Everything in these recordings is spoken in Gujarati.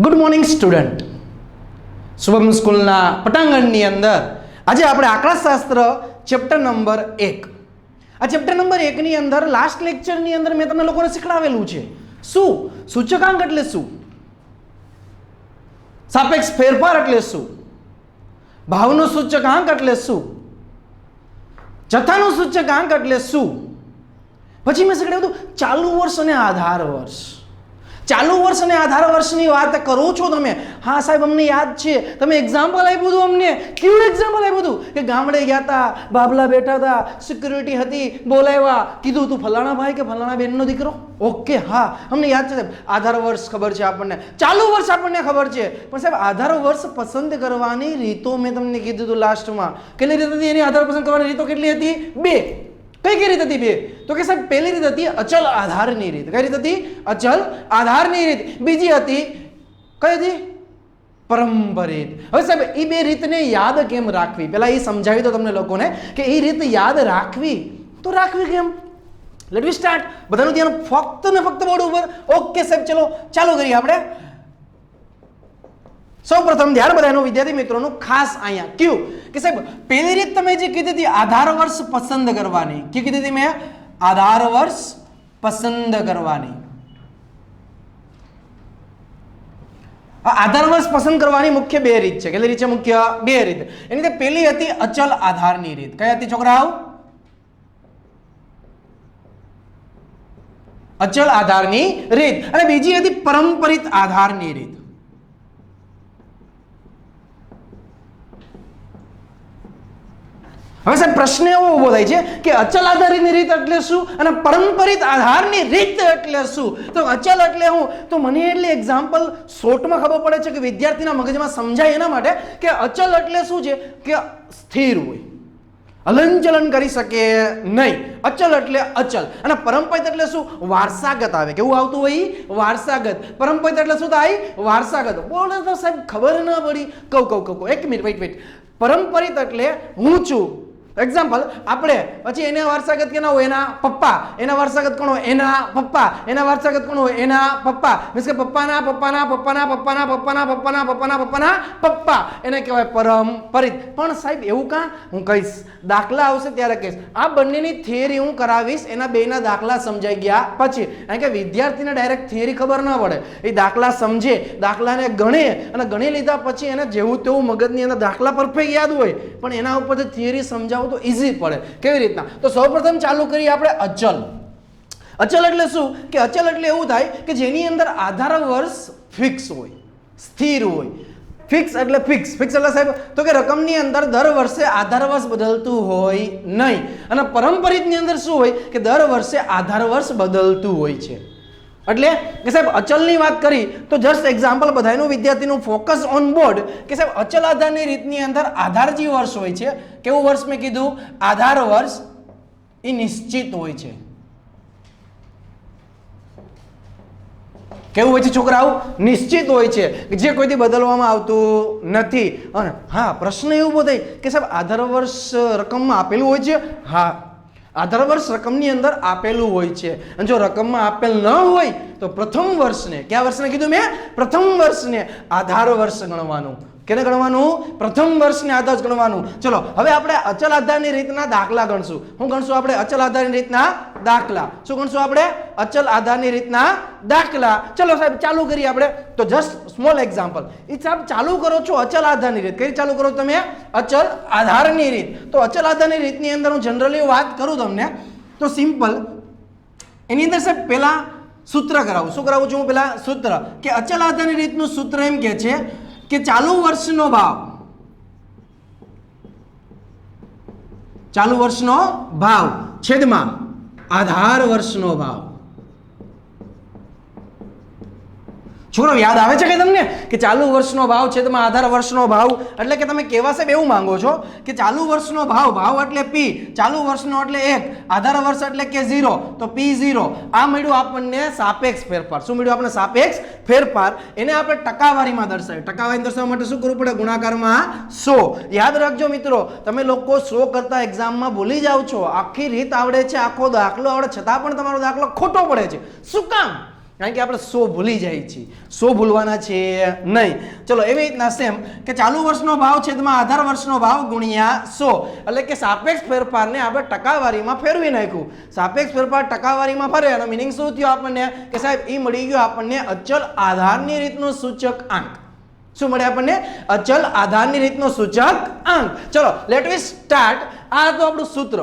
Good morning student. શુભમ સ્કૂલના પટાંગણની અંદર આજે આપણે આંકડાશાસ્ત્ર ચેપ્ટર નંબર 1. આ ચેપ્ટર નંબર 1 ની અંદર લાસ્ટ લેક્ચરની અંદર મેં તમને લોકોને શીખવાડેલું છે શું સૂચકાંક એટલે શું, સાપેક્ષ ફેરફાર એટલે શું, ભાવનો સૂચકાંક એટલે શું, જથ્થાનો સૂચકાંક એટલે શું. પછી મેં શીખવાડ્યું હતું ચાલુ વર્ષ અને આધાર વર્ષ. ચાલુ વર્ષ અને આધાર વર્ષની વાત કરો છો તમે. હા સાહેબ અમને યાદ છે, તમે એક્ઝામ્પલ આપ્યું હતું અમને. કેવું એક્ઝામ્પલ આપ્યું હતું કે ગામડે ગયા હતા, બાબલા બેઠા હતા, સિક્યુરિટી હતી, બોલાવ્યા, કીધું તું ફલાણા ભાઈ કે ફલાણા બેનનો દીકરો. ઓકે હા અમને યાદ છે સાહેબ. આધાર વર્ષ ખબર છે આપણને, ચાલુ વર્ષ આપણને ખબર છે, પણ સાહેબ આધાર વર્ષ પસંદ કરવાની રીતો મેં તમને કીધું હતું લાસ્ટમાં. કેટલી રીત હતી એની આધાર પસંદ કરવાની રીતો? કેટલી હતી? 2. કઈ રીત હતી? 2. તો કે સાહેબ પહેલી રીત હતી અચલ આધારની રીત. કઈ રીત હતી? અચલ આધારની રીત. બીજી હતી કઈ હતી? પરંપરિત. હવે સાહેબ એ 2 રીતને યાદ કેમ રાખવી, પહેલા એ સમજાવી દો તમને લોકોને કે એ રીત યાદ રાખવી તો રાખવી કેમ. Let we start. બધાનું ધ્યાન ફક્ત ને ફક્ત બોર્ડ ઉપર. ઓકે સાહેબ ચલો ચાલુ કરીએ આપણે. સૌ પ્રથમ ધ્યાન બધાનું વિદ્યાર્થી મિત્રોનું ખાસ અહીંયા ક્યુ કે સાહેબ પહેલી રીત તમે જે કીધી હતી આધાર વર્ષ પસંદ કરવાની. કે કીધી હતી મેં? આધાર વર્ષ પસંદ કરવાની. આધાર વર્ષ પસંદ કરવાની મુખ્ય 2 રીત છે. કેટલી રીત છે? મુખ્ય 2 રીત. એની પહેલી હતી અચલ આધારની રીત. કઈ હતી છોકરાઓ? અચલ આધારની રીત. અને બીજી હતી પરંપરિત આધારની રીત. હવે સાહેબ પ્રશ્ન એવો ઉભો થાય છે કે અચલ આધારની રીત એટલે શું અને પરંપરિત આધારની રીત એટલે શું? તો અચલ એટલે હું તો મને એટલે એક્ઝામ્પલ શોર્ટમાં ખબર પડે છે કે વિદ્યાર્થીના મગજમાં સમજાય એના માટે કે અચલ એટલે શું છે કે સ્થિર હોય, હલનચલન કરી શકે નહીં. અચલ એટલે અચલ. અને પરંપરિત એટલે શું? વારસાગત આવે. કેવું આવતું હોય? વારસાગત. પરંપરિત એટલે શું થાય? વારસાગત. બોલે તો સાહેબ ખબર ના પડી. કહું 1 મિનિટ વેઇટ. પરંપરિત એટલે હું છું. એક્ઝામ્પલ આપણે પછી એના વારસાગત કેના હોય? એના પપ્પા. એના વારસાગત કોણ હોય? એના પપ્પા. એના વારસાગત કોણ હોય? એના પપ્પા. મીન્સ કે પપ્પાના પપ્પાના પપ્પાના પપ્પાના પપ્પાના પપ્પાના પપ્પાના પપ્પાના પપ્પા. એને કહેવાય પરંપરિત. પણ સાહેબ એવું કાં? હું કહીશ, દાખલા આવશે ત્યારે કહીશ. આ બંનેની થિયરી હું કરાવીશ, એના બેના દાખલા સમજાઈ ગયા પછી. કારણ કે વિદ્યાર્થીને ડાયરેક્ટ થિયરી ખબર ના પડે. એ દાખલા સમજે, દાખલાને ગણે અને ગણી લીધા પછી એને જેવું તેવું મગજની અંદર દાખલા પરફેક્ટ યાદ હોય, પણ એના ઉપર થિયરી સમજાવ તો ઈઝી પડે. કેવી રીતના? તો સૌપ્રથમ ચાલુ કરીએ આપણે અચલ. અચલ એટલે શું? કે અચલ એટલે એવું થાય કે જેની અંદર આધાર વર્ષ ફિક્સ હોય, સ્થિર હોય. ફિક્સ એટલે ફિક્સ એટલે સાહેબ તો કે રકમની અંદર દર વર્ષે આધાર વર્ષ બદલતું હોય નહીં. અને પરંપરિતની અંદર શું હોય કે દર વર્ષે આધાર વર્ષ બદલતું હોય છે. એટલે કે સાહેબ અચલની વાત કરી તો જસ્ટ એક્ઝામ્પલ બધાનું વિદ્યાર્થીનું ફોકસ ઓન બોર્ડ કે સાહેબ અચલ આધારની રીતની અંદર આધાર જે વર્ષ હોય છે, કેવું વર્ષ મેં કીધું? આધાર વર્ષ એ નિશ્ચિત હોય છે. કેવું હોય છે છોકરાઓ? નિશ્ચિત હોય છે, જે કોઈથી બદલવામાં આવતું નથી. અને હા પ્રશ્ન એવો થાય કે સાહેબ આધાર વર્ષ રકમમાં આપેલું હોય છે. હા આધાર વર્ષ રકમની અંદર આપેલું હોય છે. અને જો રકમમાં આપેલ ન હોય તો પ્રથમ વર્ષને, કયા વર્ષને કીધું મેં? પ્રથમ વર્ષને આધાર વર્ષ ગણવાનું. કેને ગણવાનું? પ્રથમ વર્ષને આધાર ગણવાનું. ચલો હવે આપણે અચલ આધારની રીતના દાખલા ગણશું. શું ગણશું આપણે? અચલ આધારની રીતના દાખલા. શું ગણશું આપણે? અચલ આધારની રીતના દાખલા. ચલો સાહેબ ચાલુ કરીએ આપણે. તો જસ્ટ સ્મોલ એક્ઝામ્પલ. એ સાહેબ ચાલુ કરો છો અચલ આધારની રીત. કઈ ચાલુ કરો તમે? અચલ આધારની રીત. તો અચલ આધારની રીતની અંદર હું જનરલી વાત કરું તમને તો સિમ્પલ એની અંદર સાહેબ પહેલા સૂત્ર કરાવું. શું કરાવું છું હું? પહેલા સૂત્ર કે અચલ આધારની રીતનું સૂત્ર એમ કે છે કે ચાલુ વર્ષનો ભાવ, ચાલુ વર્ષનો ભાવ છેદમાં આધાર વર્ષનો ભાવ. છોકરો યાદ આવે છે કે તમને કે ચાલુ વર્ષનો ભાવ છેદમાં આધાર વર્ષનો ભાવ એટલે કે તમે કેવા સાહેબ એવું માંગો છો કે ચાલુ વર્ષનો ભાવ એટલે P, ચાલુ વર્ષનો એટલે 1, આધાર વર્ષ એટલે કે 0, તો P0. આ મળ્યું આપણને સાપેક્ષ ફેરફાર. શું મળ્યું આપણને? સાપેક્ષ ફેરફાર. એને આપણે ટકાવારીમાં દર્શાવ્યું. ટકાવારી દર્શાવવા માટે શું કરવું પડે? ગુણાકારમાં 100. યાદ રાખજો મિત્રો, તમે લોકો 100 કરતા એક્ઝામમાં ભૂલી જાવ છો. આખી રીત આવડે છે, આખો દાખલો આવડે, છતાં પણ તમારો દાખલો ખોટો પડે છે. શું કામ? કારણ કે આપણે 100 ભૂલી જાય છીએ, 100 ભૂલવાના છે નહીં. ચલો એવી રીતના સેમ કે ચાલુ વર્ષનો ભાવ છેદમાં આધાર વર્ષનો ભાવ ગુણ્યા 100, એટલે કે સાપેક્ષ ફેરફારને આપણે ટકાવારીમાં ફેરવી નાખ્યું. સાપેક્ષ ફેરફાર ટકાવારીમાં ફરે એનો મિનિંગ શું થયો આપણને કે સાહેબ એ મળી ગયું આપણને અચલ આધારની રીતનો સૂચક આંક. શું મળે આપણને? અચલ આધારની રીતનો સૂચક આંક. ચલો લેટ વી સ્ટાર્ટ. આ તો આપણું સૂત્ર.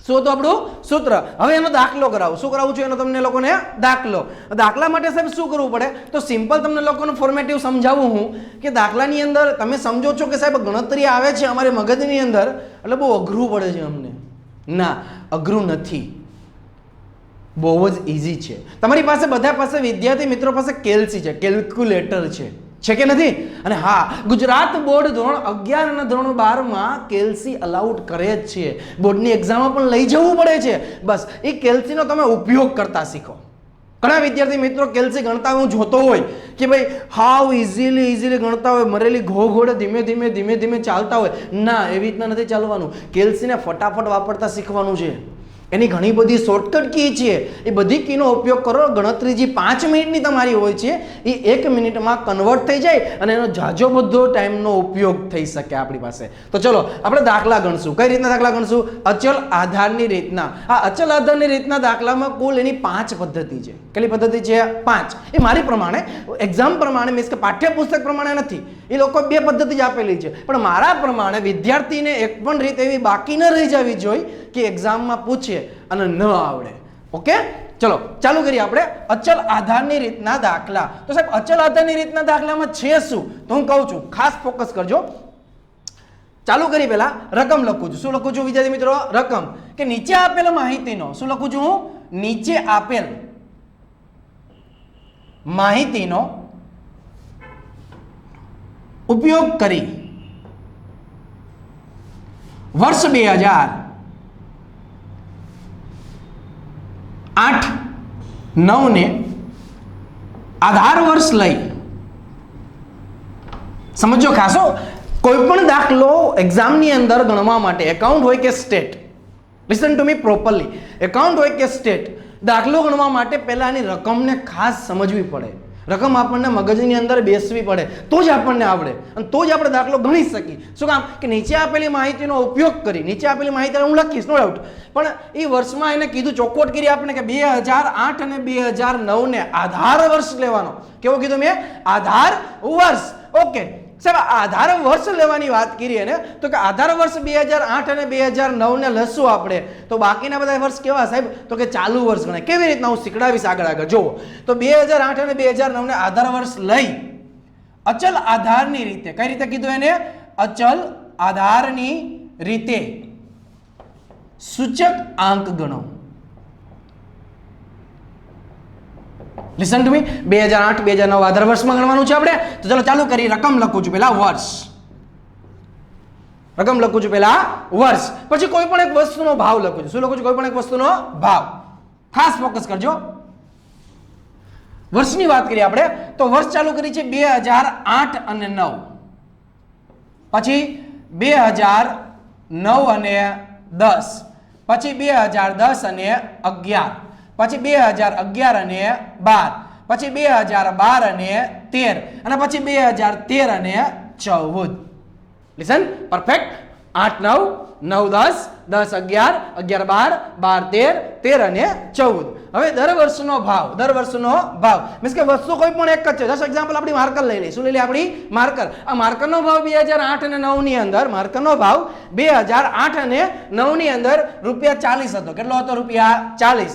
શું તો આપણું સૂત્ર. હવે એનો દાખલો કરાવું. શું કરાવું છું? એનો તમને લોકોને દાખલો. દાખલા માટે સાહેબ શું કરવું પડે? તો સિમ્પલ તમને લોકોને ફોર્મેટિવ સમજાવું હું કે દાખલાની અંદર તમે સમજો છો કે સાહેબ ગણતરી આવે છે અમારે મગજની અંદર એટલે બહુ અઘરું પડે છે અમને. ના, અઘરું નથી, બહુ જ ઇઝી છે. તમારી પાસે બધા પાસે વિદ્યાર્થી મિત્રો પાસે કેલ્સી છે, કેલ્ક્યુલેટર છે કે નથી? અને હા, ગુજરાત બોર્ડ ધોરણ 11 અને ધોરણ 12 માં કેલ્સી અલાઉડ કરે જ છે. બોર્ડની એક્ઝામમાં પણ લઈ જવું પડે છે. બસ એ કેલ્સીનો તમે ઉપયોગ કરતા શીખો. ઘણા વિદ્યાર્થી મિત્રો કેલ્સી ગણતા હું જોતો હોય કે ભાઈ હાવ ઇઝીલી ગણતા હોય, મરેલી ઘોડે ધીમે ધીમે ચાલતા હોય. ના, એવી રીતના નથી ચાલવાનું. કેલ્સીને ફટાફટ વાપરતા શીખવાનું છે. એની ઘણી બધી શોર્ટકટ કી છે, એ બધી કીનો ઉપયોગ કરો. ગણતરી જે 5 મિનિટની તમારી હોય છે એ 1 મિનિટમાં કન્વર્ટ થઈ જાય અને એનો જાજો બધો ટાઈમનો ઉપયોગ થઈ શકે આપણી પાસે. તો ચલો આપણે દાખલા ગણશું. કઈ રીતના દાખલા ગણશું? અચલ આધારની રીતના. આ અચલ આધારની રીતના દાખલામાં કુલ એની 5 પદ્ધતિ છે. કેટલી પદ્ધતિ છે? 5. એ મારી પ્રમાણે એક્ઝામ પ્રમાણે મીન્સ કે પાઠ્યપુસ્તક પ્રમાણે નથી. એ લોકો 2 પદ્ધતિ જ આપેલી છે, પણ મારા પ્રમાણે વિદ્યાર્થીને એક પણ રીત એવી બાકી ન રહી જવી જોઈએ કે એક્ઝામમાં પૂછે અને ન આવડે. ઓકે, ચલો ચાલુ કરીએ આપણે અચલ આધારની રીતના દાખલા. તો સાહેબ અચલ આધારની રીતના દાખલામાં છે શું? તો હું કહું છું, ખાસ ફોકસ કરજો. ચાલુ કરી પહેલા રકમ લખું છું. શું લખું છું વિદ્યાર્થી મિત્રો? રકમ. કે નીચે આપેલ માહિતીનો શું લખું છું હું? નીચે આપેલ માહિતીનો ઉપયોગ કરી વર્ષ 2008, 9 ને આધાર વર્ષ લઈ. સમજો ખાસો, કોઈ પણ દાખલો એક્ઝામની અંદર ગણવા માટે એકાઉન્ટ હોય કે state, listen to me properly, account હોય કે સ્ટેટ, દાખલો ગણવા માટે પહેલા આની રકમને ખાસ સમજવી પડે. રકમ આપણને મગજની અંદર બેસવી પડે તો જ આપણને આવડે અને તો જ આપણે દાખલો ગણી શકીએ. શું કામ? કે નીચે આપેલી માહિતીનો ઉપયોગ કરી, નીચે આપેલી માહિતી હું લખીશ નો ડાઉટ, પણ એ વર્ષમાં એને કીધું, ચોખવટ કરી આપણે કે 2008 અને 2009 ને આધાર વર્ષ લેવાનો. કેવો કીધું મેં? આધાર વર્ષ. ઓકે સાહેબ, આધાર વર્ષ લેવાની વાત કરીએ ને તો કે આધાર વર્ષ 2008 અને 2009 ને લસું આપણે, તો બાકીના બધા વર્ષ કેવા સાહેબ? તો કે ચાલુ વર્ષ ગણાય. કેવી રીતના હું શીખડાવીશ આગળ. જુઓ, તો 2008 અને 2009 ને આધાર વર્ષ લઈ અચલ આધારની રીતે, કઈ રીતે કીધું એને? અચલ આધારની રીતે સૂચક આંક ગણો. લિસન ટુ મી, 2008 2009 આધાર વર્ષમાં ગણવાનું છે આપણે. તો ચલો ચાલુ કરી. રકમ લખું છું પહેલા વર્ષ, રકમ લખું છું પહેલા વર્ષ, પછી કોઈ પણ એક વસ્તુનો ભાવ લખું છું. શું લખું છું? કોઈ પણ એક વસ્તુનો ભાવ. ખાસ ફોકસ કરજો. વર્ષની વાત કરીએ આપણે તો વર્ષ ચાલુ કરી છે 2008 અને 9, પછી 2009 અને 10, પછી 2010 અને 11, પછી 2011 અને 12, પછી 2012 અને 13, અને પછી 2013 અને 14. Listen perfect. 8 9 9 10 10 11 11 12 12 13 13 અને 14. હવે દર વર્ષનો ભાવ મીન્સ કે વસ્તુ કોઈ પણ એક જ છે. જસ્ટ એક્ઝામ્પલ આપણી માર્કર લઈ લઈએ. શું લઈ લઈએ? આપણી માર્કર. આ માર્કરનો ભાવ 2008 અને 9 ની અંદર, માર્કરનો ભાવ 2008 અને 9 ની અંદર ₹40 હતો. કેટલો હતો? ₹40.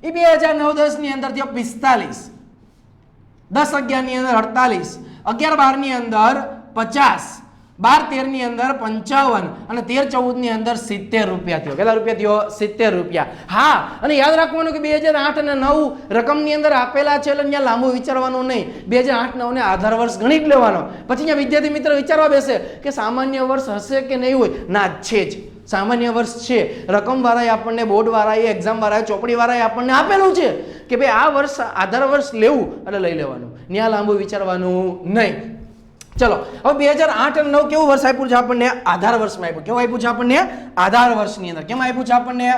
એ 2009-10 ની અંદર થયો 45, 10-11 ની અંદર 48, 11-12 ની અંદર 50, 12-13 ની અંદર 55 અને 13-14 ની અંદર ₹70 થયો. કેટલા રૂપિયા થયો? ₹70. હા, અને યાદ રાખવાનું કે 2008 અને 9 રકમની અંદર આપેલા છે એટલે અહીંયા લાંબુ વિચારવાનું નહીં. 2008-9 ને આધાર વર્ષ ગણી જ લેવાનો. પછી અહીંયા વિદ્યાર્થી મિત્ર વિચારવા બેસે કે સામાન્ય વર્ષ હશે કે નહીં હોય. ના, છે જ, સામાન્ય વર્ષ છે. રકમ વાળાએ આપણને, બોર્ડ વાળાએ, એક્ઝામ વાળાએ, ચોપડી વાળાએ આપણને આપેલું છે કે ભાઈ આ વર્ષ આધાર વર્ષ લેવું એટલે લઈ લેવાનું. ત્યાં લાંબુ વિચારવાનું નહીં. ચલો હવે 2008 અને 9 કેવું વર્ષ આપ્યું છે આપણને? આધાર વર્ષમાં આપ્યું. કેવું આપ્યું છે આપણને? આધાર વર્ષની અંદર. કેમ આપ્યું છે આપણને?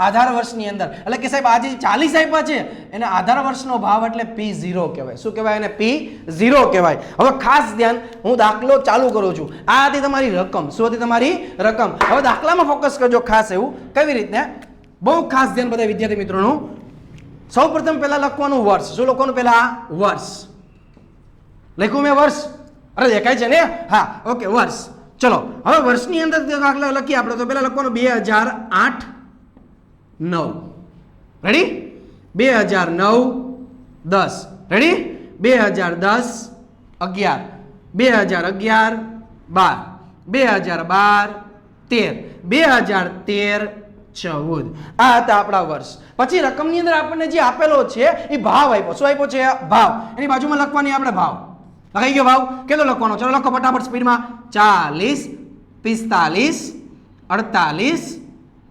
આધાર વર્ષની અંદર. એટલે કે સાહેબ આ જે 40 આપ્યા છે એને આધાર વર્ષનો ભાવ એટલે P0 કહેવાય. શું કહેવાય એને? P0 કહેવાય. હવે ખાસ ધ્યાન, હું દાખલો ચાલુ કરું છું. આ હતી તમારી રકમ. શું હતી તમારી રકમ? હવે દાખલામાં ફોકસ કરજો ખાસ. એવું કેવી રીતને? બહુ ખાસ ધ્યાન બધા વિદ્યાર્થી મિત્રોનું. સૌપ્રથમ પહેલા લખવાનું વર્ષ. શું લખવાનું? પહેલા વર્ષ લખ્યું મેં. વર્ષ અરે દેખાય છે ને? હા, ઓકે, વર્ષ. ચલો હવે વર્ષની અંદર દાખલા લખીએ આપણે. તો પહેલા લખવાનું 2008 9. રેડી? 2009 10. રેડી? 2010 11. 2011 12. 2012 13. 2013 14. આ હતા આપણા વર્ષ. પછી રકમની અંદર આપણને જે આપેલો છે એ ભાવ આપ્યો. શું આપ્યો છે? ભાવ. એની બાજુમાં લખવાની આપણે ભાવ. લખાઈ ગયો ભાવ? કેટલો લખવાનો? ચલો લખો ફટાફટ સ્પીડમાં. 40 45 48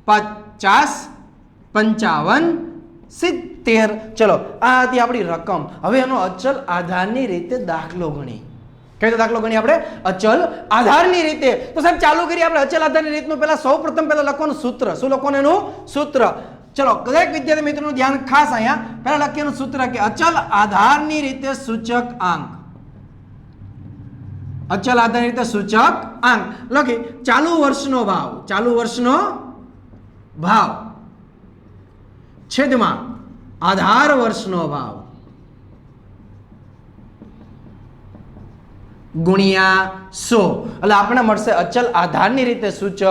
50 55 70. ચલો આ હતી આપણી રકમ. હવે એનો અચલ આધારની રીતે દાખલો ગણી. કઈ રીતે દાખલો ગણી આપણે? અચલ આધારની રીતે. તો સાહેબ ચાલુ કરીએ આપણે અચલ આધારની રીતનું. પહેલા સૌપ્રથમ પહેલા લખવાનું સૂત્ર. શું લખવાનું એનું? સૂત્ર. ચલો દરેક વિદ્યાર્થી મિત્રોનું ધ્યાન ખાસ અહીંયા. પહેલા લખીએ સૂત્ર કે અચલ આધારની રીતે સૂચક આંક. અચલ આધારની રીતે સૂચક આંક લખી. ચાલુ વર્ષનો ભાવ. ચાલુ વર્ષનો ભાવ છેદમાં આધાર વર્ષનો ભાવ ગુણ્યા 100. એટલે આપણને મળશે અચલ આધારની રીતે સૂચક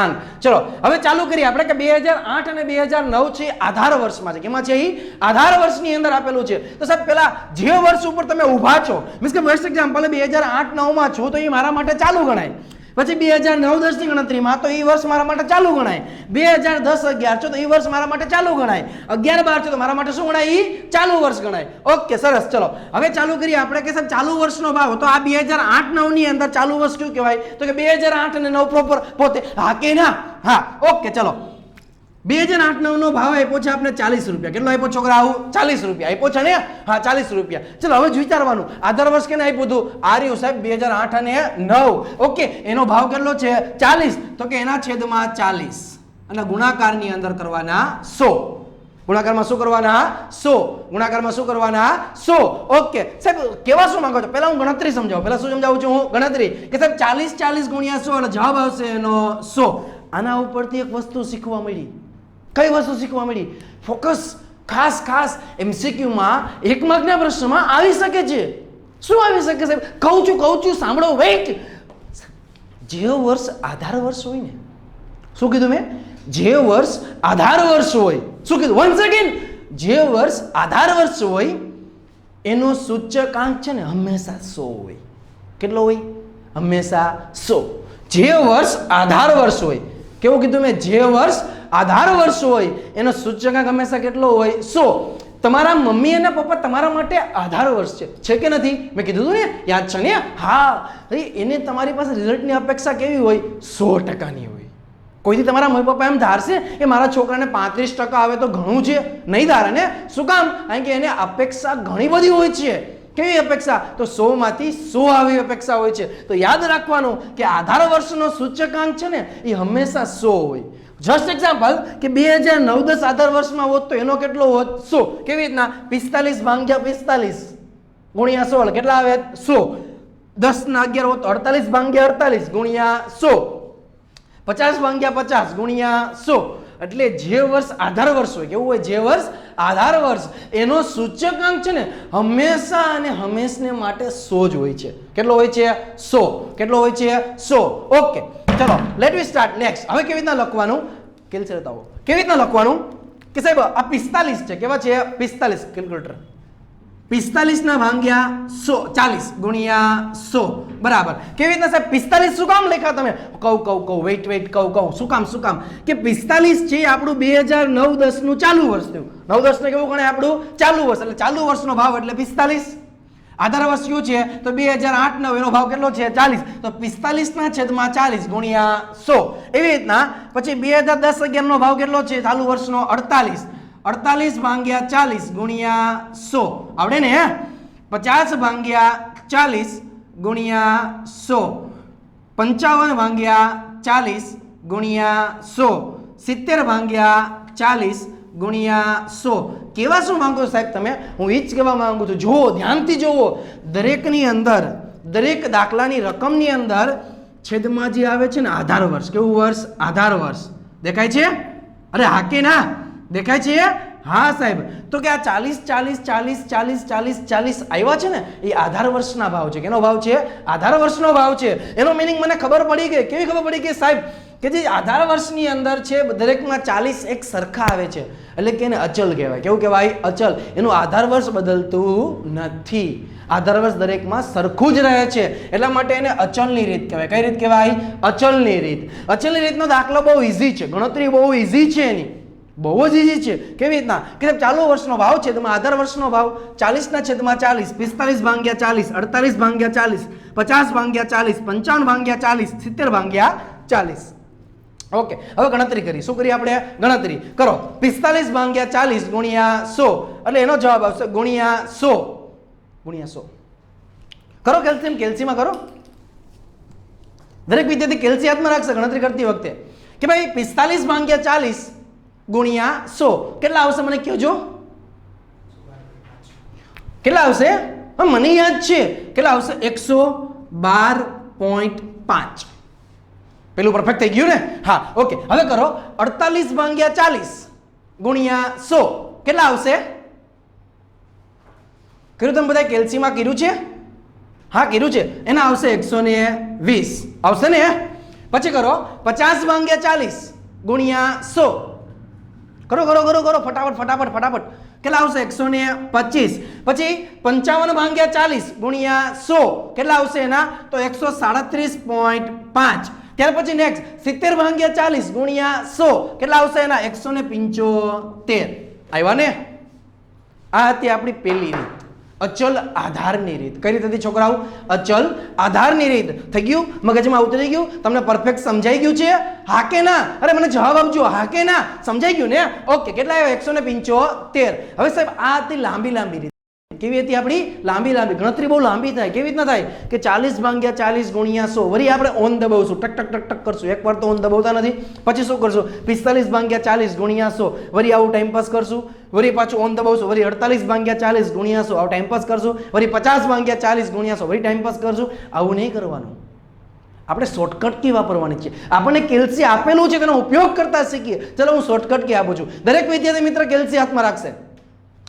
આંક. ચલો હવે ચાલુ કરીએ આપણે કે 2008 અને 2009 છે આધાર વર્ષમાં છે. કેમાં છે? આધાર વર્ષની અંદર આપેલું છે. તો સાહેબ પેલા જે વર્ષ ઉપર તમે ઊભા છો, મીન્સ કે ફોર એક્ઝામ્પલ 2008 9 માં છો તો એ મારા માટે ચાલુ ગણાય. પછી 2009 10 ની ગણતરીમાં તો એ વર્ષ મારા માટે ચાલુ ગણાય. 2010 11 છો તો એ વર્ષ મારા માટે ચાલુ ગણાય. 11 12 છો તો મારા માટે શું ગણાય? એ ચાલુ વર્ષ ગણાય. ઓકે, સરસ. ચલો હવે ચાલુ કરીએ આપણે કે સાહેબ ચાલુ વર્ષનો ભાવ. તો આ 2008 9 ની અંદર ચાલુ વર્ષ કયું કહેવાય? તો કે 2008 અને 9 પ્રોપર પોતે. હા કે ના? હા, ઓકે. ચલો 2008 9 નો ભાવ આપ્યો છે આપણે 40 રૂપિયા. કેટલો આપ્યો છોકરા? આવું 40 રૂપિયા આપ્યો છે ને? હા, 40 રૂપિયા. ચલો હવે વિચારવાનું આધાર વર્ષ કેને આપ્યું હતું? આર્યું સાહેબ 2008 અને 9. ઓકે, એનો ભાવ કેટલો છે? 40. તો કે એના છેદમાં 40 અને ગુણાકારની અંદર કરવાના 100. ગુણાકારમાં શું કરવાના? 100. ગુણાકારમાં શું કરવાના? 100. ઓકે સાહેબ, કેવા શું માંગો છો? પહેલા હું ગણતરી સમજાવું. પહેલા શું સમજાવું છું હું? ગણતરી કે સાહેબ 40 40 ગુણ્યા 100 એટલે જવાબ આવશે એનો 100. આના ઉપરથી એક વસ્તુ શીખવા મળી. કઈ વસ્તુ શીખવા મળી? ફોકસ ખાસ ખાસ MCQ માં 1 માર્કના પ્રશ્નમાં આવી શકે છે. શું આવી શકે સાહેબ? કહું છું સાંભળો. વેઇટ. જે વર્ષ આધાર વર્ષ હોય ને, શું કીધું મેં? જે વર્ષ આધાર વર્ષ હોય. શું કીધું? One second. જે વર્ષ આધાર વર્ષ હોય એનો સૂચકાંક છે ને હંમેશા 100 હોય. કેટલો હોય? હંમેશા 100. જે વર્ષ આધાર વર્ષ હોય. કેવું કીધું મેં? જે વર્ષ આધાર વર્ષ હોય એનો સૂચકાંક હંમેશા કેટલો હોય? 100. તમારા મમ્મી અને પપ્પા તમારા માટે આધાર વર્ષ છે કે નથી? મેં કીધું હતું ને, યાદ છે ને? હા, એને તમારી પાસે રિઝલ્ટની અપેક્ષા કેવી હોય? 100%ની હોય. કોઈથી તમારા મમ્મી પપ્પા એમ ધારશે કે મારા છોકરાને 35% આવે તો ઘણું છે? નહીં ધારે ને. શું કામ? કારણ કે એને અપેક્ષા ઘણી બધી હોય છે. કેવી અપેક્ષા? તો 100 માંથી 100 આવી અપેક્ષા હોય છે. તો યાદ રાખવાનું કે આધાર વર્ષનો સૂચકાંક છે ને એ હંમેશા 100 હોય. જસ્ટ એક્ઝામ્પલ કે 2009 10 આધાર વર્ષમાં હોત તો એનો કેટલો હોત? 100. કેવી રીતના? 45 ભાગ્યા 45 ગુણ્યા 100 કેટલા આવે? 100. 10 ના 11 હોત તો 48 ભાગ્યા 48 ગુણ્યા 100. 50 ભાગ્યા 50 ગુણ્યા 100. એટલે જે વર્ષ આધાર વર્ષ હોય, કેવું હોય? જે વર્ષ આધાર વર્ષ એનો સૂચકાંક છે ને હંમેશા અને હંમેશને માટે 100 જ હોય છે. કેટલો હોય છે? 100. કેટલો હોય છે? 100. ઓકે, ચલો લેટ વી સ્ટાર્ટ નેક્સ્ટ. હવે કેવી રીતના લખવાનું? કેલ્ક્યુલેટર બતાવો. કેવી રીતના લખવાનું કે સાહેબ આ 45 છે. કેવા છે? 45. કેલ્ક્યુલેટર 45 ના ભાગ્યા 100 40 ગુણ્યા 100 બરાબર. કેવી રીતના સાહેબ 45 શું કામ લખ્યા તમે? કહું વેઇટ શું કામ કે 45 છે આપણું 2009 10 નું ચાલુ વર્ષ થયું. 9 10 ને કેવું ગણાય? આપણું ચાલુ વર્ષ. એટલે ચાલુ વર્ષનો ભાવ એટલે 45. આધાર વર્ષ કયું છે? તો 2008 9 એનો ભાવ કેટલો છે? 40. તો 45 ના છેદમાં 40 ગુણ્યા 100. એવી રીતના પછી 2010 11 નો ભાવ કેટલો છે? ચાલુ વર્ષનો 48. 48 ભાગ્યા 40 ગુણ્યા 100 આવડે ને? 50 ભાગ્યા 40 ગુણ્યા 100, 55 ભાગ્યા 40 ગુણ્યા 100, 70 ભાગ્યા 40 ગુણ્યા 100. કેવા શું માંગો સાહેબ તમે? હું એ જ કહેવા માંગુ છું. જુઓ, ધ્યાનથી જુઓ, દરેકની અંદર, દરેક દાખલાની રકમની અંદર છેદમાં જે આવે છે ને આધાર વર્ષ. કેવું વર્ષ? આધાર વર્ષ. દેખાય છે? અરે હા કે ના? દેખાય છે? હા સાહેબ. તો કે આ 40 40 40 40 40 40 આવ્યા છે ને, એ આધાર વર્ષના ભાવ છે. કેનો ભાવ છે? આધાર વર્ષનો ભાવ છે. એનો મિનિંગ મને ખબર પડી ગઈ. કેવી ખબર પડી ગઈ સાહેબ? કે જે આધાર વર્ષની અંદર છે દરેકમાં 40 એક સરખા આવે છે, એટલે કે એને અચલ કહેવાય. કેવું કહેવાય? અચલ. એનું આધાર વર્ષ બદલતું નથી. આધાર વર્ષ દરેકમાં સરખું જ રહે છે, એટલા માટે એને અચલની રીત કહેવાય. કઈ રીત કહેવાય? અચલની રીત. અચલની રીતનો દાખલો બહુ ઈઝી છે, ગણતરી બહુ ઈઝી છે એની, બહુ જ ઈઝી છે. કેવી રીતના? કે ચાલુ વર્ષનો ભાવ છે, તમે આધાર વર્ષનો ભાવ 40 ના છેદમાં 40, 45 ભાગ્યા 40, 48 ભાગ્યા 40, 50 ભાગ્યા 40, 55 ભાગ્યા 40, 70 ભાગ્યા 40. ઓકે, હવે ગણતરી કરી. શું કરી આપણે? ગણતરી કરો. 45 ભાગ્યા 40 ગુણ્યા 100, એટલે એનો જવાબ આવશે ગુણ્યા 100. ગુણ્યા 100 કરો. કેલ્શિયમ, કેલ્શિયમમાં કરો. દરેક વિદ્યાર્થી કેલ્શિયમ હાથમાં રાખશે ગણતરી કરતી વખતે કે ભાઈ 45 ભાગ્યા 40 ગુણ્યા 100 કેટલા આવશે? મને કહેજો. કેટલા આવશે? મને યાદ છે. કેટલા આવશે? 112.5. પેલું પરફેક્ટ થઈ ગયું ને? હા, ઓકે. હવે કરો 48 ભાગ્યા 40 ગુણ્યા 100 કેટલા આવશે? કર્યું તમે બધા? કેલ્શિયમમાં કર્યું છે? હા, કર્યું છે. એના આવશે 120. આવશે ને? પછી કરો 50 ભાગ્યા 40 ગુણ્યા 100. કરો કરો કરો કરો ફટાફટ ફટાફટ ફટાફટ. કેટલા આવશે? 125. પછી 55 ભાગ્યા 40 ગુણ્યા 100 કેટલા આવશે એના? તો 137.5. ત્યાર પછી નેક્સ્ટ 70 ભાગ્યા 40 ગુણ્યા 100 કેટલા આવશે એના? 175. આવ્યા ને? આ હતી આપણી પહેલી રીત, અચલ આધારની રીત. કઈ રીત હતી છોકરાઓ? અચલ આધારની રીત. થઈ ગયું? મગજમાં ઉતરી ગયું? તમને પરફેક્ટ સમજાઈ ગયું છે? હા કે ના? અરે મને જવાબ આપજો. હા કે ના? સમજાઈ ગયું ને? ઓકે. કેટલા આવ્યા? 175. હવે સાહેબ આ હતી લાંબી લાંબી રીત. કેવી હતી આપણી? લાંબી લાંબી. ગણતરી બહુ લાંબી થાય. કેવી રીતના થાય? કે 40 ભાગ્યા 40 ગુણ્યા 100. વળી આપણે ઓન દબાવશું, ટક ટક ટક ટક કરશું. એકવાર તો ઓન દબાવતા નથી. પછી શું કરશું? 45 ભાગ્યા 40 ગુણ્યા 100. વળી આવું ટાઈમ પાસ કરશું. વળી પાછું ઓન દબાવશું. વળી 48 ભાગ્યા 40 ગુણ્યા 100 આવું ટાઈમ પાસ કરશું. વળી 50 ભાગ્યા 40 ગુણ્યા 100 વળી ટાઈમ પાસ કરશું. આવું નહીં કરવાનું. આપણે શોર્ટકટ કી વાપરવાની છે. આપણને કેલ્શિયમ આપેલું છે, તેનો ઉપયોગ કરતા શીખીએ. ચલો હું શોર્ટકટ કી આપું છું. દરેક વિદ્યાર્થી મિત્ર કેલ્શિયમ હાથમાં રાખશે.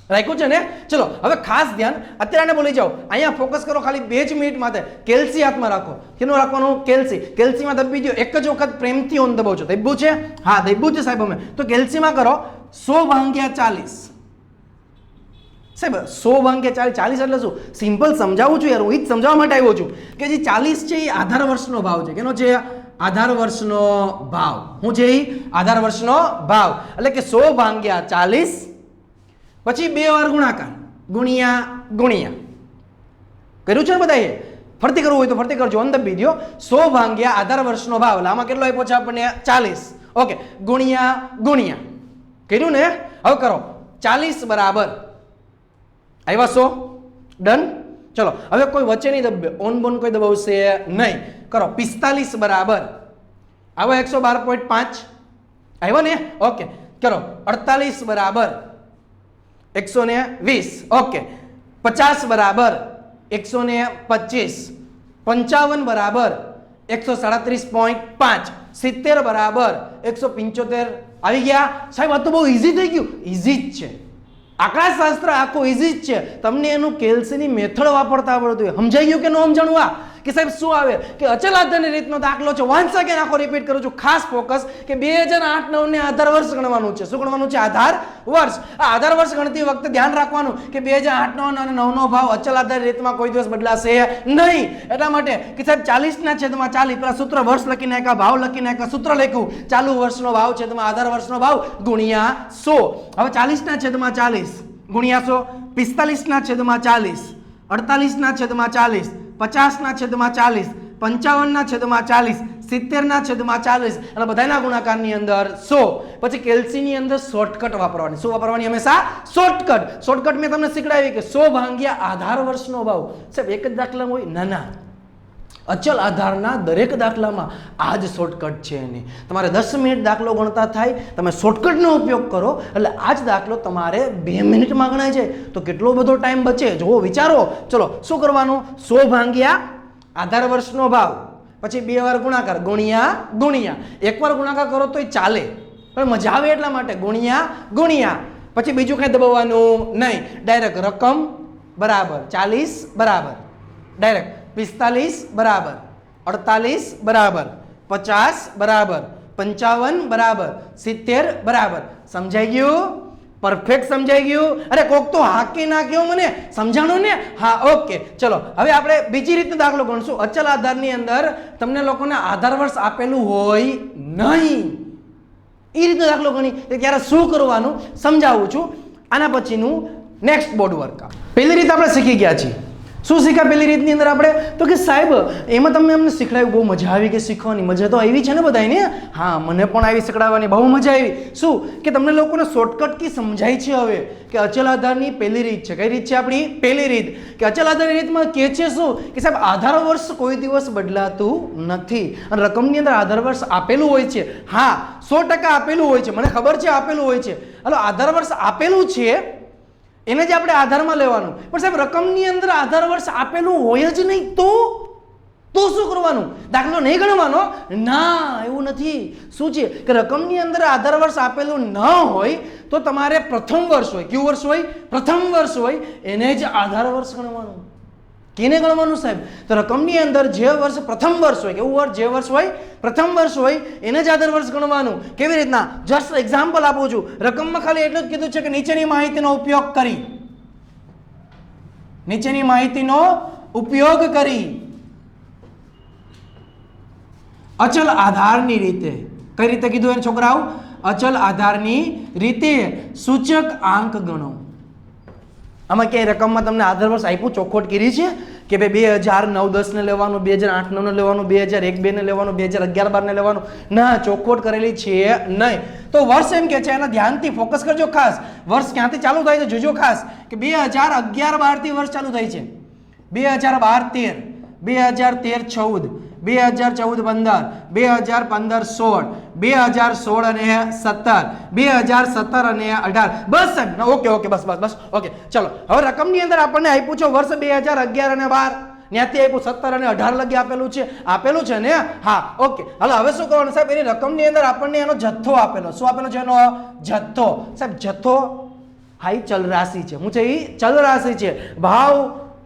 રાખ્યું છે ને? ચલો હવે ખાસ ધ્યાન, અત્યારે બોલી જાઓ. અહીંયા ફોકસ કરો ખાલી 2 જ મિનિટ માટે. કેલ્શિયમ હાથમાં રાખો. કેનું રાખવાનું? કેલ્શિયમ. કેલ્શિયમમાં દબી દો. એક જ વખત પ્રેમથી ઓન દબાવજો. દબ્યું છે? હા, દબ્યું છે સાહેબ અમે. તો કેલ્શિયમમાં કરો 100 ભાગ્યા 40. સાહેબ 100 ભાગ્યા 40 એટલે શું? સિમ્પલ સમજાવું છું યાર, હું એ જ સમજાવવા માટે આવ્યો છું કે જે 40 છે એ આધાર વર્ષનો ભાવ છે. કેનો છે? આધાર વર્ષનો ભાવ. શું છે એ? આધાર વર્ષનો ભાવ. એટલે કે 100 ભાગ્યા 40 પછી 2 વાર ગુણાકાર ગુણ્યા ગુણ્યા. કર્યું છે ને બધાએ? ફરતી કરવું હોય તો ફરતી કરજો. અંદર બી દો 100 ભાગ્યા આધાર વર્ષનો ભાવ. એટલે આમાં કેટલો આપ્યો છે આપણને? 40. ઓકે, ગુણ્યા ગુણ્યા. કર્યું ને? હવે કરો 40 બરાબર આવ્યા 100. ડન. ચલો હવે કોઈ વચ્ચે નહીં દબે, ઓન બોન કોઈ દબાવશે નહીં. કરો 45 બરાબર આવ્યા 112.5. આવ્યા ને? ઓકે. કરો 48 બરાબર 120. ઓકે. 50 બરાબર 125. 55 બરાબર 137.5. 70 બરાબર 175. આવી ગયા સાહેબ? આ તો બહુ ઈઝી થઈ ગયું. ઈઝી જ છે. આંકડાશાસ્ત્ર આખું ઈઝી જ છે. તમને એનું કેલ્શિયમની મેથડ વાપરતા આવડતું હોય. સમજાઈ ગયું કે ન સમજાણું? આ કે સાહેબ શું આવે કે અચલ આધારની રીતનો દાખલો છે. વન્સ અગેન આખો રિપીટ કરું છું. ખાસ ફોકસ કે 2008-9 ને આધાર વર્ષ ગણવાનું છે. શું ગણવાનું છે? આધાર વર્ષ. આ આધાર વર્ષ ગણતી વખતે ધ્યાન રાખવાનું કે 2008 અને 9 નો ભાવ અચલ આધાર રીતમાં કોઈ દિવસ બદલાશે નહીં. એટલા માટે કે સાહેબ 40 ના છેદમાં 40 પેલા સૂત્ર વર્ષ લખી નાખ્યા, ભાવ લખી નાખ્યા, સૂત્ર લખ્યું ચાલુ વર્ષનો ભાવ છેદમાં આધાર વર્ષનો ભાવ ગુણ્યા 100. હવે 40 ના છેદમાં 40 ગુણ્યા 100, 45 ના છેદમાં 40, 48 ના છેદમાં 40, 50 ના છેદમાં 40, 55 ના છેદમાં 40, 70 ના છેદમાં 40 અને બધાના ગુણાકારની અંદર 100. પછી કેલ્શિયમની અંદર શોર્ટકટ વાપરવાની. શું વાપરવાની? હંમેશા શોર્ટકટ. શોર્ટકટ મેં તમને શીખડાવી કે 100 ભાગ્યા આધાર વર્ષનો ભાવ. સાહેબ એક જ દાખલા હોય? ના ના, અચલ આધારના દરેક દાખલામાં આ જ શોર્ટકટ છે એની. તમારે 10 મિનિટ દાખલો ગણતા થાય, તમે શોર્ટકટનો ઉપયોગ કરો એટલે આ જ દાખલો તમારે 2 મિનિટમાં ગણાય જાય. તો કેટલો બધો ટાઈમ બચે જુઓ, વિચારો. ચલો શું કરવાનું? 100 ભાગ્યા આધાર વર્ષનો ભાવ, પછી 2 વાર ગુણાકાર, ગુણ્યા એકવાર ગુણાકાર કરો તોય ચાલે, પણ મજા આવે એટલા માટે ગુણ્યા પછી બીજું કંઈ દબાવવાનું નહીં. ડાયરેક્ટ રકમ બરાબર 40 બરાબર, ડાયરેક્ટ 45 બરાબર, 48 બરાબર, 50 બરાબર, 55 બરાબર, 70 બરાબર. સમજાઈ ગયું? પરફેક્ટ સમજાઈ ગયું? અરે કોક તો હાકી નાખ્યો મને, સમજાણું ને? હા, ઓકે. ચલો હવે આપણે બીજી રીતનો દાખલો ગણશું. અચલ આધારની અંદર તમને લોકોને આધાર વર્ષ આપેલું હોય નહીં, એ રીતનો દાખલો ગણી ત્યારે શું કરવાનું સમજાવું છું. આના પછીનું નેક્સ્ટ બોર્ડ વર્ક. પહેલી રીત આપણે શીખી ગયા છીએ. શું શીખ્યા પહેલી રીતની અંદર આપણે? તો કે સાહેબ એમાં તમે અમને શીખડાવ્યું, બહુ મજા આવી ગઈ શીખવાની. મજા તો આવી છે ને બધાને? હા, મને પણ આવી શીખડાવવાની બહુ મજા આવી. શું કે તમને લોકોને શોર્ટકટ કી સમજાય છે હવે કે અચલ આધારની પહેલી રીત છે. કઈ રીત છે આપણી? પહેલી રીત. કે અચલ આધારની રીતમાં કે છે શું કે સાહેબ આધાર વર્ષ કોઈ દિવસ બદલાતું નથી અને રકમની અંદર આધાર વર્ષ આપેલું હોય છે. હા, 100% આપેલું હોય છે, મને ખબર છે આપેલું હોય છે. હલો, આધાર વર્ષ આપેલું છે એને જ આપણે આધારમાં લેવાનું. પણ સાહેબ રકમની અંદર આધાર વર્ષ આપેલું હોય જ નહીં તો શું કરવાનું? દાખલો નહીં ગણવાનો? ના, એવું નથી. શું છે કે રકમની અંદર આધાર વર્ષ આપેલું ન હોય તો તમારે પ્રથમ વર્ષ હોય, કયું વર્ષ હોય? પ્રથમ વર્ષ હોય એને જ આધાર વર્ષ ગણવાનું. કેને ગણવાનું સાહેબ? તો રકમની અંદર જે વર્ષ પ્રથમ વર્ષ હોય, કેવું વર્ષ? જે વર્ષ હોય પ્રથમ વર્ષ હોય એને જ આધાર વર્ષ ગણવાનું. કેવી રીતના? જસ્ટ એક્ઝામ્પલ આપું છું. રકમમાં ખાલી એટલું જ કીધું છે કે નીચેની માહિતીનો ઉપયોગ કરી અચલ આધારની રીતે, કઈ રીતે કીધું એને છોકરાઓ? અચલ આધારની રીતે સૂચક આંક ગણો. આમાં ક્યાંય રકમમાં તમને આધાર વર્ષ આપ્યું, ચોખવટ કરી છે કે ભાઈ 2009-10 ને લેવાનું, 2008-9 ને લેવાનું, 2001-2 ને લેવાનું, 2011-12 ને લેવાનું? ના, ચોખવટ કરેલી છે નહીં. તો વર્ષ એમ કે છે, એના ધ્યાનથી ફોકસ કરજો ખાસ. વર્ષ ક્યાંથી ચાલુ થાય છે જોજો ખાસ કે 2011-12 થી વર્ષ ચાલુ થાય છે. 2012-13, 2013-14, 2014-15, 2015-16, 2016 અને 17, 2017 અને 18. બસ સાહેબ, ઓકે, બસ ઓકે. ચલો હવે રકમની અંદર આપણને આપ્યું છે વર્ષ 2011 અને 12, ત્યાંથી આપ્યું 17 અને 18 લગી આપેલું છે ને? હા, ઓકે. હવે શું કરવાનું સાહેબ? એની રકમની અંદર આપણને એનો જથ્થો આપેલો. શું આપેલો છે? એનો જથ્થો. સાહેબ જથ્થો હાઈ ચલ રાશિ છે. હું છે એ ચલ રાશિ છે. ભાવ,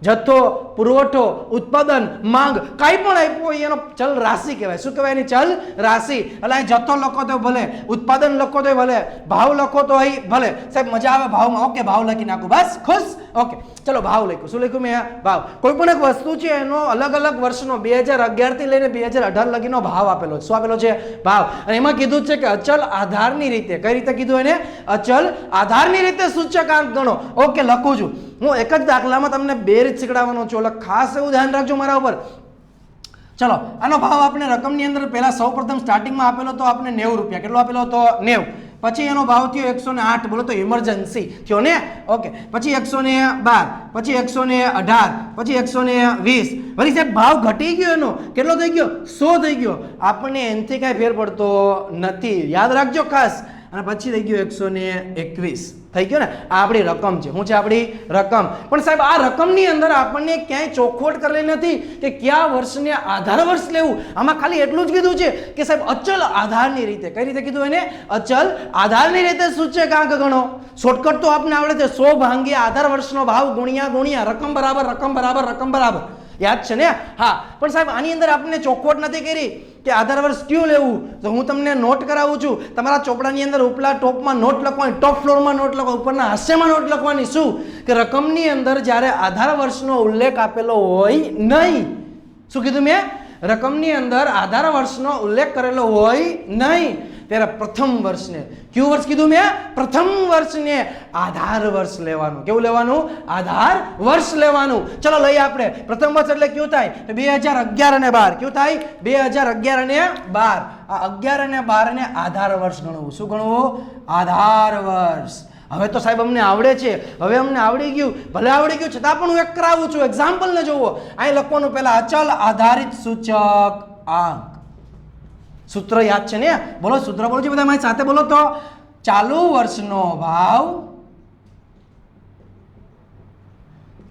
જથ્થો, પુરવઠો, ઉત્પાદન, માંગ, કઈ પણ આપ્યું હોય એનો ચલ રાશિ કહેવાય. શું કહેવાય? એની ચલ રાશિ. એટલે અહીં જથ્થો લખો તો ભલે, ઉત્પાદન લખો તો ભલે, ભાવ લખો તો ભલે. સાહેબ મજા આવે ભાવમાં? ઓકે, ભાવ લખી નાખું, બસ ખુશ. ઓકે, ચલો ભાવ લખ્યું. શું લખ્યું મેં? ભાવ. કોઈ પણ એક વસ્તુ છે એનો અલગ અલગ વર્ષનો 2011 થી લઈને 2018 લગીનો ભાવ આપેલો છે. શું આપેલો છે? ભાવ. અને એમાં કીધું છે કે અચલ આધારની રીતે. કઈ રીતે કીધું એને? અચલ આધારની રીતે સૂચકાંક ગણો. ઓકે, લખું છું. હું એક જ દાખલામાં તમને 2 રીત શીખડાવવાનો છું, એટલે ખાસ એવું ધ્યાન રાખજો મારા ઉપર. ચલો, આનો ભાવ આપણે રકમની અંદર પહેલા સૌપ્રથમ સ્ટાર્ટિંગમાં આપેલો તો આપણે 90 રૂપિયા. કેટલો આપેલો હતો? 90. પછી એનો ભાવ થયો 108. બોલો તો ઇમરજન્સી થયો ને? ઓકે. પછી 112, પછી 118, પછી 120. વળી સાહેબ ભાવ ઘટી ગયો એનો. કેટલો થઈ ગયો? 100 થઈ ગયો. આપણને એનાથી કાંઈ ફેર પડતો નથી, યાદ રાખજો ખાસ. અને પછી થઈ ગયો 121. થઈ ગયો ને? આ આપણી રકમ છે. શું છે આપણી રકમ? પણ સાહેબ આ રકમની અંદર આપણને ક્યાંય ચોખવટ કરેલી નથી કે કયા વર્ષને આધાર વર્ષ લેવું. આમાં ખાલી એટલું જ કીધું છે કે સાહેબ અચલ આધારની રીતે. કઈ રીતે કીધું એને? અચલ આધારની રીતે સૂચકાંક ગણો. શોર્ટકટ તો આપને આવડે છે. 100 ભાગ્યા આધાર વર્ષનો ભાવ ગુણ્યા રકમ બરાબર. યાદ છે ને? હા. પણ સાહેબ આની અંદર આપણને ચોખવટ નથી કરી કે આધાર વર્ષ કયું લેવું. તો હું તમને નોટ કરાવું છું. તમારા ચોપડાની અંદર ઉપલા ટોપમાં નોટ લખવાની, ટોપ ફ્લોરમાં નોટ લખવાની, ઉપરના હાસ્યમાં નોટ લખવાની. શું કે રકમની અંદર જ્યારે આધાર વર્ષનો ઉલ્લેખ આપેલો હોય નહીં. શું કીધું મેં? રકમની અંદર આધાર વર્ષનો ઉલ્લેખ કરેલો હોય નહીં ત્યારે પ્રથમ વર્ષને, કયું વર્ષ કીધું મેં? પ્રથમ વર્ષને આધાર વર્ષ લેવાનું. કેવું લેવાનું? આધાર વર્ષ લેવાનું. ચલો લઈએ આપણે. પ્રથમ વર્ષ એટલે કયું થાય? 2011 અને 12. કયું થાય? 2011 અને 12. આ 11 અને 12 ને આધાર વર્ષ ગણવું. શું ગણવું? આધાર વર્ષ. હવે તો સાહેબ અમને આવડે છે, હવે અમને આવડી ગયું, ભલે આવડી ગયું છતાં પણ હું એક કરાવું છું. એક્ઝામ્પલને જોવો, અહીં લખવાનું પહેલા અચલ આધારિત સૂચક આંક. સૂત્ર યાદ છે ને? બોલો સૂત્ર બોલો છો બધા મારી સાથે, બોલો તો. ચાલુ વર્ષનો ભાવ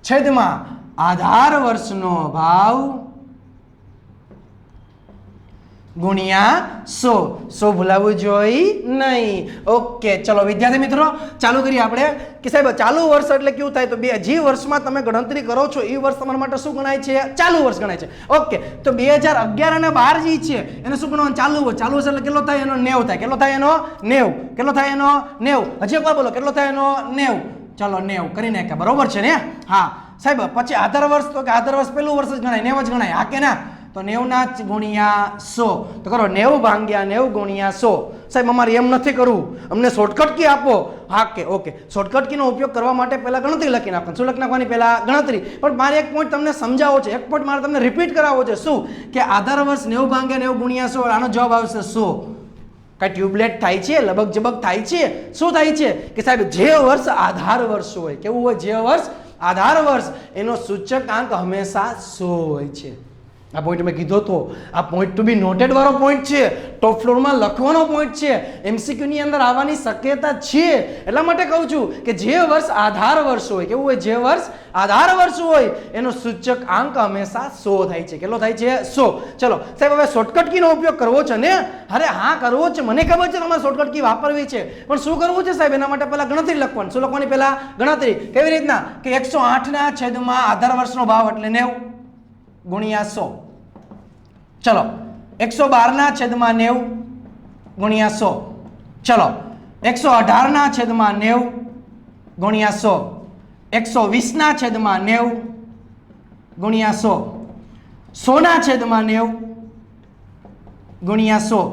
છેદમાં આધાર વર્ષનો ભાવ ગુણ્યા 100. 100 ભૂલાવવું જોઈએ નહીં. ઓકે, ચલો વિદ્યાર્થી મિત્રો ચાલુ કરીએ આપણે કે સાહેબ ચાલુ વર્ષ એટલે કેવું થાય? તો જે વર્ષમાં તમે ગણતરી કરો છો એ વર્ષ તમારા માટે શું ગણાય છે? ચાલુ વર્ષ ગણાય છે. ઓકે, તો 2011 અને 12 જે છે એને શું ગણવાનું? ચાલુ વર્ષ. ચાલુ વર્ષ એટલે કેટલો થાય? એનો 90 થાય. કેટલો થાય એનો? 90. કેટલો થાય એનો? 90. હજી એકવાર બોલો, કેટલો થાય એનો? 90. ચલો 90 કરી નાખ્યા, બરોબર છે ને? હા સાહેબ, પછી આધાર વર્ષ, તો કે આધાર વર્ષ પહેલું વર્ષ જ ગણાય, 90 જ ગણાય. હા કે ના? તો 90 ગુણ્યા 100. તો કરો 90 ભાગ્યા 90 ગુણ્યા 100. સાહેબ અમારે એમ નથી કરવું, અમને શોર્ટકટ કી આપો. હા કે ઓકે, શોર્ટકટ કીનો ઉપયોગ કરવા માટે પહેલા ગણતરી લખી નાખો. શું લખી નાખવાની? પહેલા ગણતરી. પણ મારે એક પોઈન્ટ તમને સમજાવવો છે, એક પોઈન્ટ મારે તમને રિપીટ કરાવવો છે. શું? કે આધાર વર્ષ 90 ભાગ્યા 90 ગુણ્યા 100, આનો જવાબ આવશે 100. કઈ ટ્યુબલેટ થાય છે? લબક જબક થાય છે? શું થાય છે? કે સાહેબ જે વર્ષ આધાર વર્ષ હોય, કેવું હોય? જે વર્ષ આધાર વર્ષ, એનો સૂચકાંક હંમેશા 100 હોય છે. આ પોઈન્ટ મેં કીધો તો, આ પોઈન્ટ ટુ બી નોટેડ વાળો પોઈન્ટ છે, ટોપ ફ્લોરમાં લખવાનો પોઈન્ટ છે, MCQ ની અંદર આવવાની શક્યતા છે. એટલા માટે કહું છું કે જે વર્ષ આધાર વર્ષ હોય, કેવું હોય? જે વર્ષ આધાર વર્ષ હોય એનો સૂચકાંક હંમેશા 100 થાય છે. કેટલો થાય છે? 100. ચલો સાહેબ, હવે શોર્ટકટ કીનો ઉપયોગ કરવો છે ને? અરે હા કરવો છે, મને ખબર છે તમારે શોર્ટકટ કી વાપરવી છે, પણ શું કરવું છે સાહેબ? એના માટે પહેલા ગણતરી લખવાની. શું લખવાની? પહેલા ગણતરી. કેવી રીતના? કે 108 ના છેદમાં આધાર વર્ષનો ભાવ એટલે 90 ગુણ્યા 100. ચલો 112 ના છેદમાં 90 ગુણ્યા 100. ચલો 118 ના છેદમાં 90 ગુણ્યા 100. 120 ના છેદમાં 90 ગુણ્યા 100. 100 ના છેદમાં 90 ગુણ્યા 100.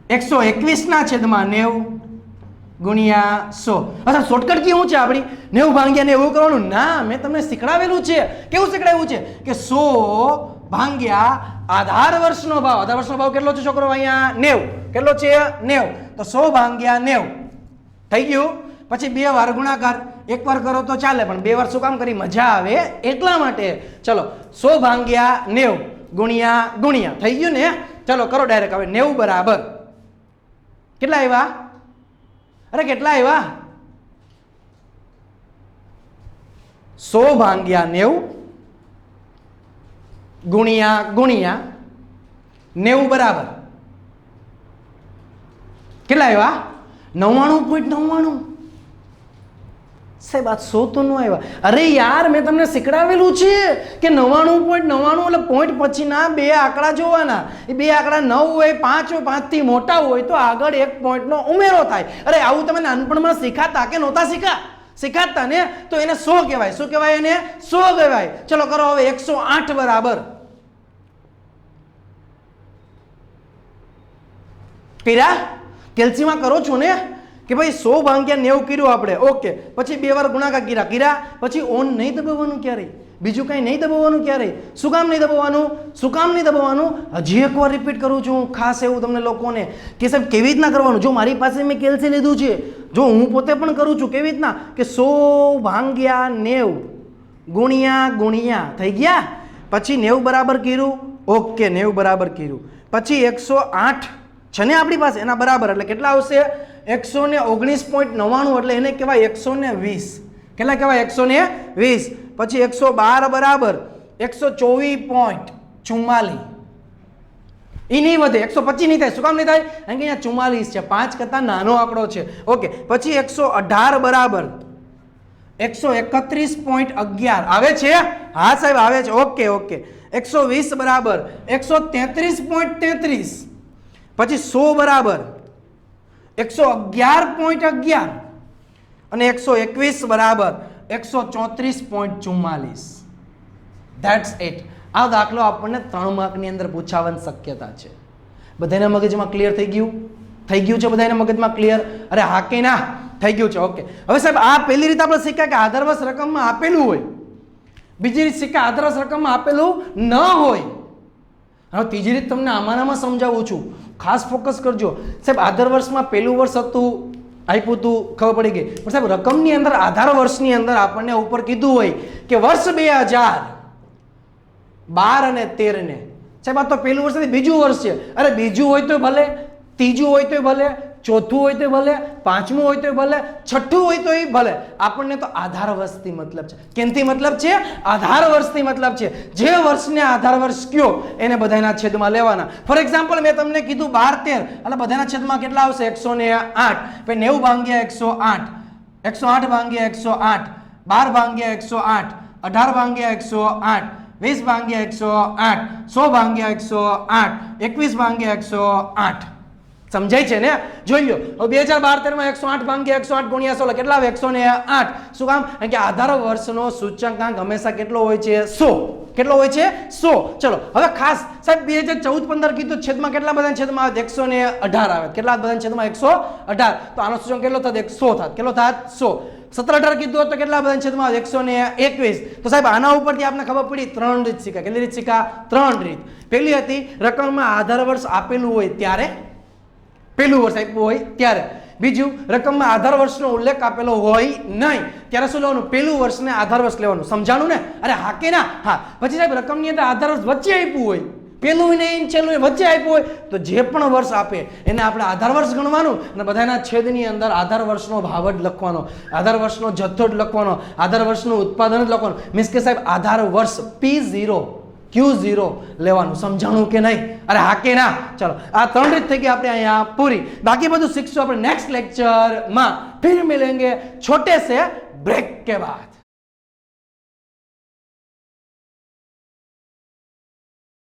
121 ના છેદમાં 90 ગુણ્યા 100. અચ્છા, શોર્ટકટ કેવું છે આપણી? 90 ભાગ્યા 90 એવું કરવાનું ના, મેં તમને શીખડાવેલું છે. કેવું શીખડાવ્યું છે? કે 100 ભાગ્યા આધાર વર્ષનો ભાવ. આધાર વર્ષનો ભાવ કેટલો છે છોકરો? અહીંયા 90. કેટલો છે? 90. તો 100 ભાગ્યા 90 થઈ ગયું. પછી 2 વાર ગુણાકાર. એક વાર કરો તો ચાલે, પણ 2 વાર શું કામ કરી? મજા આવે એટલા માટે. ચલો 100 ભાગ્યા 90 ગુણ્યા ગુણ્યા થઈ ગયું ને? ચલો કરો ડાયરેક્ટ. હવે 90 બરાબર કેટલા આવ્યા? અરે કેટલા આવ્યા? 100 ભાગ્યા 90 ગુણ્યા ગુણ્યા 90 બરાબર કેટલા આવ્યા? 99.99. સાહેબ આ 100 તો ન આવ્યા. અરે યાર, મેં તમને શીખડાવેલું છે કે 99.99 એટલે પોઈન્ટ પછીના 2 આંકડા જોવાના. એ 2 આંકડા 9 હોય, 5 હોય, 5 થી મોટા હોય તો આગળ એક પોઈન્ટનો ઉમેરો થાય. અરે આવું તમે નાનપણમાં શીખાતા કે નહોતા શીખાતા ને? તો એને 100 કહેવાય. શું કહેવાય? એને 100 કહેવાય. ચલો કરો હવે 108 બરાબર કર્યા? કેલ્સીમાં કરો છો ને કે ભાઈ 100 ભાગ્યા 90 કર્યું આપણે. ઓકે, પછી 2 વાર ગુણાકાર કર્યા. પછી ઓન નહીં દબાવવાનું ક્યારેય, બીજું કંઈ નહીં દબાવવાનું ક્યારેય. શું કામ નહીં દબાવવાનું? શું કામ નહીં દબાવવાનું? હજી એકવાર રિપીટ કરું છું ખાસ એવું તમને લોકોને કે સાહેબ કેવી રીતના કરવાનું. જો મારી પાસે મેં કેલ્સી લીધું છે, જો હું પોતે પણ કરું છું, કેવી રીતના? કે 100 ભાગ્યા 90 ગુણ્યા ગુણ્યા થઈ ગયા. પછી 90 બરાબર કર્યું. ઓકે, 90 બરાબર કર્યું. પછી 108 છે ને આપણી પાસે, એના બરાબર એટલે કેટલા આવશે? 119.99 એટલે એને કહેવાય 120. કેટલા કહેવાય? 120. પછી 112 બરાબર 124.44. એ નહીં વધે, 125 નહીં થાય. શું કામ નહીં થાય? કારણ કે અહીંયા 44 છે, 5 કરતા નાનો આંકડો છે. ઓકે, પછી 118 બરાબર 131.11 આવે છે. હા સાહેબ આવે છે. Okay okay. 120 બરાબર 133.33. પછી 100 બરાબર 111.11 અને 121 બરાબર 134.44. That's it. આ દાખલો આપણને 3 માર્કની અંદર પૂછાવાની શક્યતા છે. બધાના મગજમાં ક્લિયર થઈ ગયું? થઈ ગયું છે બધાના મગજમાં ક્લિયર? અરે હા કે ના? થઈ ગયું છે. ઓકે, હવે સાહેબ આ પહેલી રીતે આપણે શીખ્યા કે આધાર વર્ષ રકમમાં આપેલું હોય. બીજી રીત શીખ્યા આધાર વર્ષ રકમમાં આપેલું ન હોય. હવે ત્રીજી રીત તમને આમાં સમજાવું છું, ખાસ ફોકસ કરજો. સાહેબ આધાર વર્ષમાં પહેલું વર્ષ હતું આપ્યું તું ખબર પડી ગઈ, પણ સાહેબ રકમની અંદર આધાર વર્ષની અંદર આપણને ઉપર કીધું હોય કે વર્ષ 2012 અને 13 ને સાહેબ આ તો પહેલું વર્ષ નથી બીજું વર્ષ છે. અરે બીજું હોય તો ભલે, ત્રીજું હોય તો ભલે, ચોથું હોય તો ભલે, પાંચમું હોય તો ભલે, છઠ્ઠું હોય તો ભલે, આપણને તો આધાર વર્ષથી મતલબ છે. કેનથી મતલબ છે? આધાર વર્ષથી મતલબ છે. જે વર્ષને આધાર વર્ષ કયો એને બધાના છેદમાં લેવાના. ફોર એક્ઝામ્પલ મેં તમને કીધું 12 13 એટલે બધાના છેદમાં કેટલા આવશે? 108. પછી 90 ભાગ્યા 108, 108 ભાગ્યા 108, 12 ભાગ્યા 108, 18 ભાગ્યા 108, 20 ભાગ્યા 108, 100 ભાગ્યા 108, 21 ભાગ્યા 108. સમજાય છે ને? જોઈ લો હવે 2012 13 માં 108 ભાગ્યા 108 ગુણ્યા 16 કેટલા આવે? 108. શું કામ? કારણ કે આધાર વર્ષનો સૂચકાંક હંમેશા કેટલો હોય છે? 100. કેટલો હોય છે? 100. ચલો હવે ખાસ સાહેબ 2014-15 કીધું છેદમાં કેટલા બધા છેદમાં આવે? 118 આવે. કેટલા બધા છેદમાં? 118. તો આનો સૂચકાંક કેટલો થાત? 100 થાત. કેટલો થાત? 100. 17-18 કીધું તો કેટલા બધા છેદમાં આવે? 121. તો સાહેબ આના ઉપરથી આપણે ખબર પડી 3 રીત શીખા. કેટલી રીત શીખા? 3 રીત. પહેલી હતી રકમમાં આધાર વર્ષ આપેલું હોય ત્યારે, પહેલું વર્ષ આપ્યું હોય ત્યારે. બીજું રકમમાં આધાર વર્ષનો ઉલ્લેખ આપેલો હોય નહીં ત્યારે શું લેવાનું? પહેલું વર્ષને આધાર વર્ષ લેવાનું. સમજાણું ને? અરે હા કે ના? હા. પછી સાહેબ રકમની અંદર આધાર વર્ષ વચ્ચે આપ્યું હોય, પહેલું નહીં છેલ્લું વચ્ચે આપ્યું હોય તો જે પણ વર્ષ આપે એને આપણે આધાર વર્ષ ગણવાનું અને બધાના છેદની અંદર આધાર વર્ષનો ભાવ જ લખવાનો, આધાર વર્ષનો જથ્થો જ લખવાનો, આધાર વર્ષનું ઉત્પાદન જ લખવાનું. મીન્સ કે સાહેબ આધાર વર્ષ P0 Q0 લેવાનું. સમજાણું કે નહીં? અરે હા કે ના? ચલો આ 3 રીત થઈ ગઈ આપણે અહીંયા પૂરી. બાકી બધું શીખશું આપણે નેક્સ્ટ લેક્ચરમાં. फिर मिलेंगे छोटे से ब्रेक के बाद.